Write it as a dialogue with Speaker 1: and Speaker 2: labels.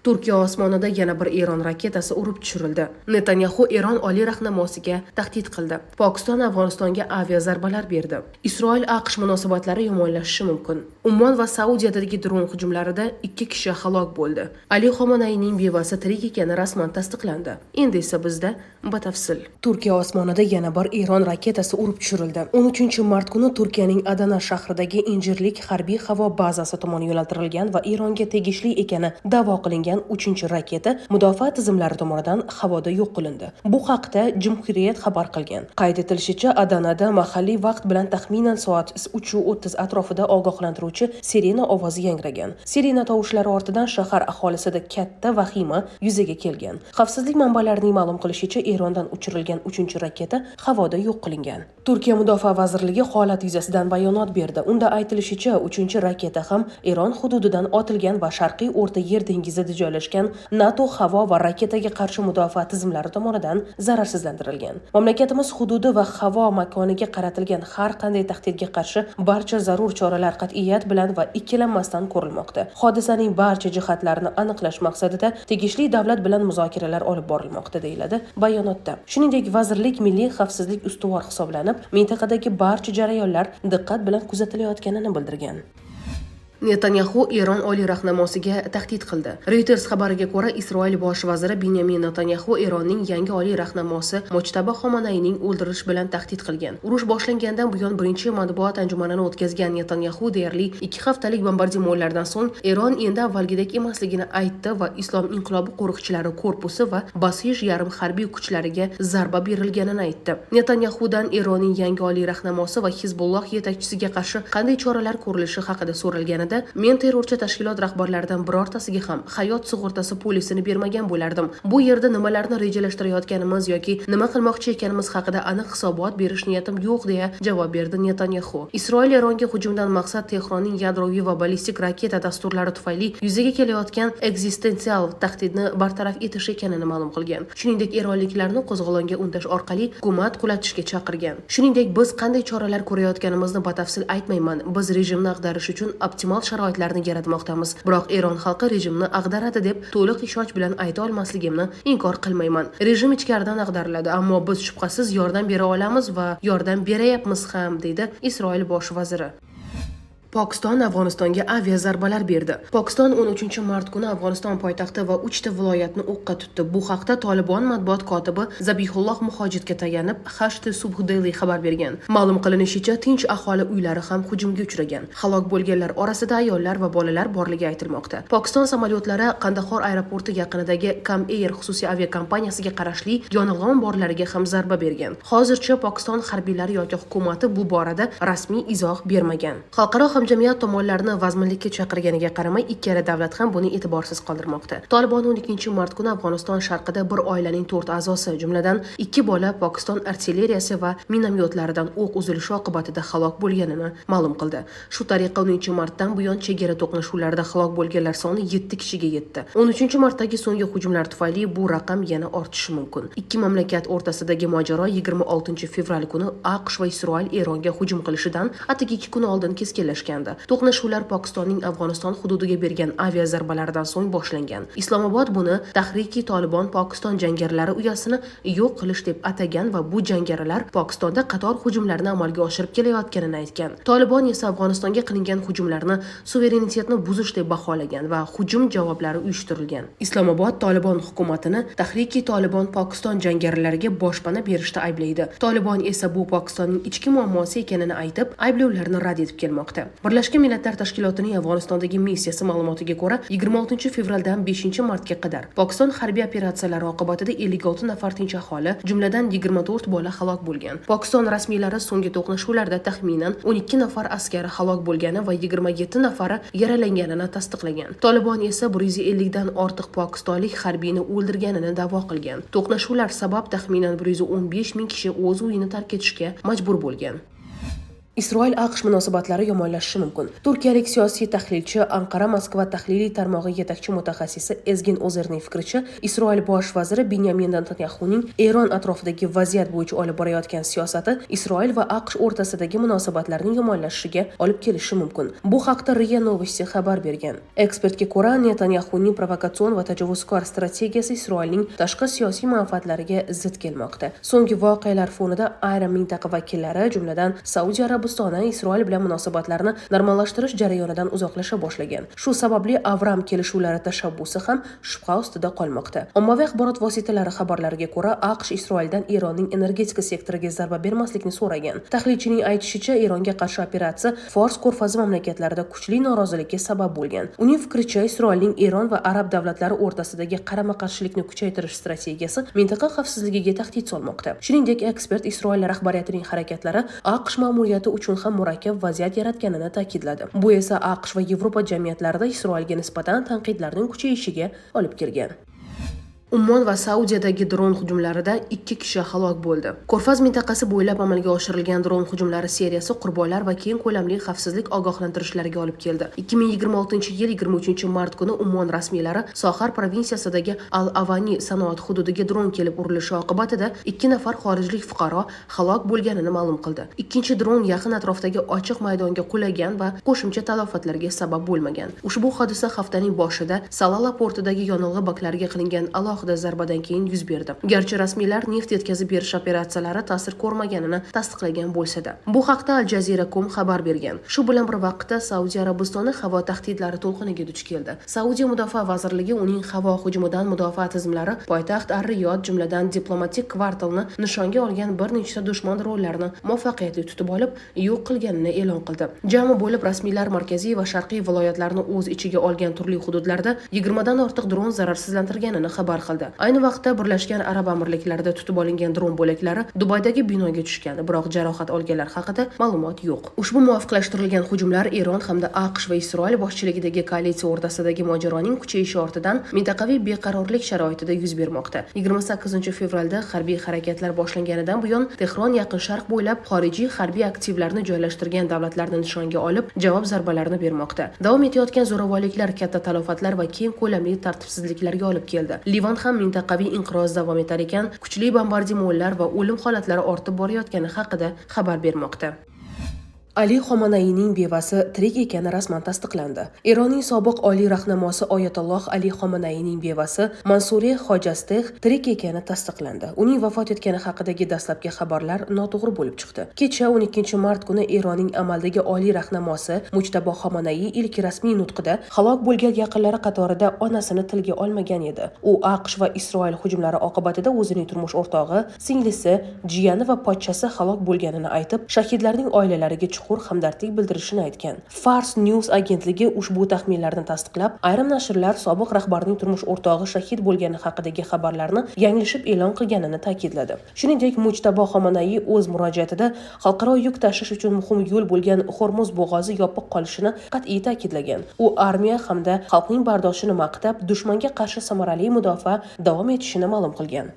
Speaker 1: Turkiya osmonida yana bir Eron raketasi urib tushirildi. Netanyahu Eron oliy rahnamosiga tahdid qildi. Pokiston Afg'onistonga aviazarbalar berdi. Isroil-AQSh munosabatlari yomonlashishi mumkin. Ummon va Saudiyadagi dron hujumlarida 2 kishi halok bo'ldi. Ali Xomanayning bevasi tirik ekani rasman tasdiqlandi. Endi esa bizda batafsil. Turkiya osmonida yana bir Eron raketasi urib tushirildi. 13-mart kuni Turkiyaning Adana shahridagi Injirlik harbiy havo bazasi tomonidan yo'naltirilgan va Eronga tegishli ekani da'vo qilingan 3-raketa mudofaa tizimlari tomonidan havoda yo'q qilindi. Bu haqda Cumhuriyet xabar qilgan. Qayd etilishicha, Adanada mahalliy vaqt bilan taxminan soat 3:30 atrofida ogohlantiruvchi sirena ovozi yangragan. Sirena tovushlari ortidan shahar aholisida katta vahima yuzaga kelgan. Xavfsizlik manbalarining ma'lum qilishicha, Erondan uchirilgan 3-raketa havoda yo'q qilingan. Turkiya Mudofaa vazirligi holat yuzasidan bayonot berdi. Unda aytilishicha, 3-raketa ham Eron hududidan otilgan va Sharqiy O'rta Yer dengizida joylashgan NATO havo va raketaga qarshi mudofaa tizimlari tomonidan zararsizlantirilgan. Mamlakatimiz hududi va havo makoniga qaratilgan har qanday tahdidga qarshi barcha zarur choralar qat'iyat bilan va ikkilanmasdan ko'rilmoqda. Hodisaning barcha jihatlarini aniqlash maqsadida tegishli davlat bilan muzokaralar olib borilmoqda, deyiladi bayonotda. Shuningdek, vazirlik milliy xavfsizlik ustuvor hisoblanib, mintaqadagi barcha jarayonlar diqqat bilan kuzatilayotganini bildirgan. Netanyahu Eron oliy rahnamosiga tahdid qildi. Reuters xabariga ko'ra, Isroil bosh vaziri Benyamin Netanyahu Eronning yangi oliy rahnamosi Mojtaba Xomanayning o'ldirish bilan tahdid qilgan. Urush boshlangandan buyon birinchi matbuot anjumanini o'tkazgan Netanyahu deyarli 2 haftalik bombardimonlardan so'ng Eron endi avvalgidek emasligini aytdi va Islom inqilobi qo'riqchilari korpusi va Basish yarim harbiy kuchlariga zarba berilganini aytdi. Netanyahudan Eronning yangi oliy rahnamosi va Hizbulloh yetakchisiga qarshi qanday choralar ko'rilishi haqida so'ralgan. Men terrorchi tashkilot rahbarlaridan birortasiga ham hayot sug'urtasi polisini bermagan bo'lardim. Bu yerda nimalarni rejalashtirayotganimiz yoki nima qilmoqchi ekanimiz haqida aniq hisobot berish niyatim yo'q, deya javob berdi Netanyahu. Isroil Eronga hujumdan maqsad Tehronning yadroviy va ballistik raketa dasturlari tufayli yuzaga kelayotgan ekzistensial tahdidni bartaraf etish ekanini ma'lum qilgan. Shuningdek, eronliklarni qo'zg'olonga undash orqali hukumat qulatishga chaqirgan. Shuningdek, biz qanday choralar ko'rayotganimizni batafsil aytmayman. Biz rejimni ag'darish uchun optimal sharoitlarni yaratmoqdamiz. Biroq Eron xalqi rejimni ag'daradi deb to'liq ishonch bilan ayta olmasligimni inkor qilmayman. Rejim ichkaridan ag'dariladi, ammo biz shubhasiz yordam bera olamiz va yordam berayapmiz ham, deydi Isroil bosh vaziri. Pokiston Afg'onistonga aviazarbalar berdi. Pokiston 13-mart kuni Afg'oniston poytaxti va 3 viloyatni o'qqa tutdi. Bu haqda Tolibon matbuot kotibi Zabihulloh Muhojidga tayanib HT Subh Daily xabar bergan. Ma'lum qilinishicha, tinch aholi uylari ham hujumga uchragan. Halok bo'lganlar orasida ayollar va bolalar borligi aytilmoqda. Pokiston samolyotlari Qandahor aeroporti yaqinidagi Kam Air xususiy aviakompaniyasiga qarashli yong'in omborlariga ham zarba bergan. Hozircha Pokiston harbiylari yoki hukumati bu borada rasmiy izoh bermagan. Xalqaro hamjamiyat tomonlarni vazminlikka chaqirganiga qaramay, ikkala davlat ham buni e'tiborsiz qoldirmoqda. Tolibon 12-mart kuni Afg'oniston sharqida bir oilaning 4 a'zosi, jumladan 2 bola Pokiston artilleriyasi va minomyotlaridan o'q uzilishi oqibatida halok bo'lganini ma'lum qildi. Shu tariqa 10-martdan buyon chegara to'qnashuvlarida halok bo'lganlar soni 7 kishiga yetdi. 13-martdagi so'nggi hujumlar tufayli bu raqam yana ortishi mumkin. Ikki mamlakat o'rtasidagi mojaro 26-fevral kuni AQSh va Isroil Eronga hujum qilishidan atigi 2 kun oldin keskinlashgan. To'qnashuvlar Pokistonning Afg'oniston hududiga bergan aviazarbalaridan so'ng boshlangan. Islomobod buni Tahriki Tolibon Pokiston jangarilari uyasini yo'q qilish deb atagan va bu jangarilar Pokistonda qator hujumlarni amalga oshirib kelayotganini aytgan. Tolibon esa Afg'onistonga qilingan hujumlarni suverenitetni buzish deb baholagan va hujum javoblari uyushtirilgan. Islomobod Tolibon hukumatini Tahriki Tolibon Pokiston jangarilariga boshpana berishda ayblaydi. Tolibon esa bu Pokistonning ichki muammosi ekanini aytib, ayblovlarni rad etib kelmoqda. Birlashgan Millatlar Tashkilotining Afg'onistondagi missiyasi ma'lumotiga ko'ra, 26-fevraldan 5-martga qadar Pokiston harbiy operatsiyalari oqibatida 56 nafar tinch aholi, jumladan 24 bola halok bo'lgan. Pokiston rasmiylari so'nggi to'qnashuvlarda taxminan 12 nafar askari halok bo'lgani va 27 nafari yaralanganini tasdiqlagan. Tolibon esa 150 dan ortiq pokistonlik harbiyni o'ldirganini da'vo qilgan. To'qnashuvlar sabab taxminan 115 ming kishi o'z uyini tark etishga majbur bo'lgan. Isroil AQSh munosabatlari yomonlashishi mumkin. Turkiyalik siyosiy tahlilchi, Anqara Moskva tahliliy tarmog'i yetakchi mutaxassisi Ezgin O'zerning fikricha, Isroil bosh vaziri Binyamin Netanyahuning Eron atrofidagi vaziyat bo'yicha olib borayotgan siyosati Isroil va AQSh o'rtasidagi munosabatlarning yomonlashishiga olib kelishi mumkin. Bu haqda RIA Novosti xabar bergan. Ekspertga ko'ra, Netanyahuning provokatsion va tajovuzkor strategiyasi Isroilning tashqi siyosiy manfaatlariga zid kelmoqda. So'nggi voqealar fonida ayrim mintaqa vakillari, jumladan Saudiya Arabistoni Isroil bilan munosabatlarni normallashtirish jarayonidan uzoqlasha boshlagan. Shu sababli Avram kelishuvlari tashabbusi ham shubha ostida qolmoqda. Ommaviy axborot vositalari xabarlariga ko'ra, AQSh Isroildan Eronning energetika sektoriga zarba bermaslikni so'ragan. Tahlilchining aytishicha, Eronga qarshi operatsiya Fors ko'rfazi mamlakatlarida kuchli norozilikka sabab bo'lgan. Uning fikricha, Isroilning Eron va arab davlatlari o'rtasidagi qarama-qarshilikni kuchaytirish strategiyasi mintaqa xavfsizligiga tahdid solmoqda. Shuningdek, ekspert Isroil rahbariyatining harakatlari AQSh ma'muriyati uchun ham murakkab vaziyat yaratganini ta'kidladi. Bu esa AQSh va Yevropa jamiyatlarida Isroilga nisbatan tanqidlarning kuchayishiga olib kelgan. Ummon va Saudiyadagi dron hujumlarida 2 kishi halok bo'ldi. Ko'rfaz mintaqasi bo'ylab amalga oshirilgan dron hujumlari seriyasi qurbonlar va keng ko'lamli xavfsizlik ogohlantirishlariga olib keldi. 2026-yil 23-mart kuni Ummon rasmiylari Sohar provinsiyasidagi Al-Avani sanoat hududiga dron kelib urilishi oqibatida 2 nafar xorijlik fuqaro halok bo'lganini ma'lum qildi. Ikkinchi dron yaqin atrofdagi ochiq maydonga qulagan va qo'shimcha talafotlarga sabab bo'lmagan. Ushbu hodisa haftaning boshida Salala portidagi yonilg'i baklariga qilingan zarbadan keyin yuz berdi. Garchi rasmiylar neft yetkazib berish operatsiyalari ta'sir ko'rmaganini tasdiqlagan bo'lsa-da. Bu haqda Al Jazeera.com xabar bergan. Shu bilan bir vaqtda Saudiya Arabistoni havo tahdidlari to'lqiniga duch keldi. Saudiya mudofaa vazirligi uning havo hujumidan mudofaa tizimlari poytaxt Ar-Riyod, jumladan diplomatik kvartalni nishonga olgan bir nechta dushman dronlarini muvaffaqiyatli tutib olib, yo'q qilganini e'lon qildi. Jami bo'lib rasmiylar markaziy va sharqiy viloyatlarni o'z ichiga olgan turli hududlarda 20 dan ortiq dron zararsizlantirganini xabar qildi. Ayni vaqtda Birlashgan Arab Amirliklarida tutib olingan dron bo'laklari Dubaydagi binoga tushgan, biroq jarohat olganlar haqida ma'lumot yo'q. Ushbu muvofiqlashtirilgan hujumlar Eron hamda AQSh va Isroil boshchiligidagi koalitsiya o'rtasidagi mojaroning kuchayishi ortidan mintaqaviy beqarorlik sharoitida yuz bermoqda. 28-fevralda harbiy harakatlar boshlanganidan buyon Tehron Yaqin Sharq bo'ylab xorijiy harbiy aktivlarni joylashtirgan davlatlarni nishonga olib, javob zarbalarini bermoqda. Davom etayotgan zo'ravonliklar katta talofatlar va keng ko'lamli tartibsizliklarga olib keldi. Livan ham mintaqaviy inqiroz davom etar ekan, kuchli bombardimonlar va o'lim holatlari ortib borayotgani haqida xabar bermoqda. Ali Xomanayning bevasi tirik ekani rasman tasdiqlandi. Eronning sobiq oliy rahnamosi Oyatolloh Ali Xomanayning bevasi Mansuri Xojasteh tirik ekani tasdiqlandi. Uning vafot etgani haqidagi dastlabki xabarlar noto'g'ri bo'lib chiqdi. Kecha 12-mart kuni Eronning amaldagi oliy rahnamosi Mujtabo Xomanay ilk rasmiy nutqida halok bo'lgan yaqinlari qatorida onasini tilga olmagan edi. U AQSh va Isroil hujumlari oqibatida o'zining turmush o'rtog'i, singlisi, jiyani va pochchasi halok bo'lganini aytib, shahidlarning oilalariga hamdardlik bildirishini aytgan. Fars News agentligi ushbu taxminlarni tasdiqlab, ayrim nashrlar sobiq rahbarning turmush o'rtog'i shahid bo'lgani haqidagi xabarlarni yanglishib e'lon qilganini ta'kidladi. Shuningdek, Mujtabo Xomanay o'z murojaatida xalqaro yuk tashish uchun muhim yo'l bo'lgan Hormuz bo'g'ozi yopiq qolishini qat'iy ta'kidlagan. U armiya hamda xalqning bardoshini maqtab, dushmanga qarshi samarali mudofaa davom etishini ma'lum qilgan.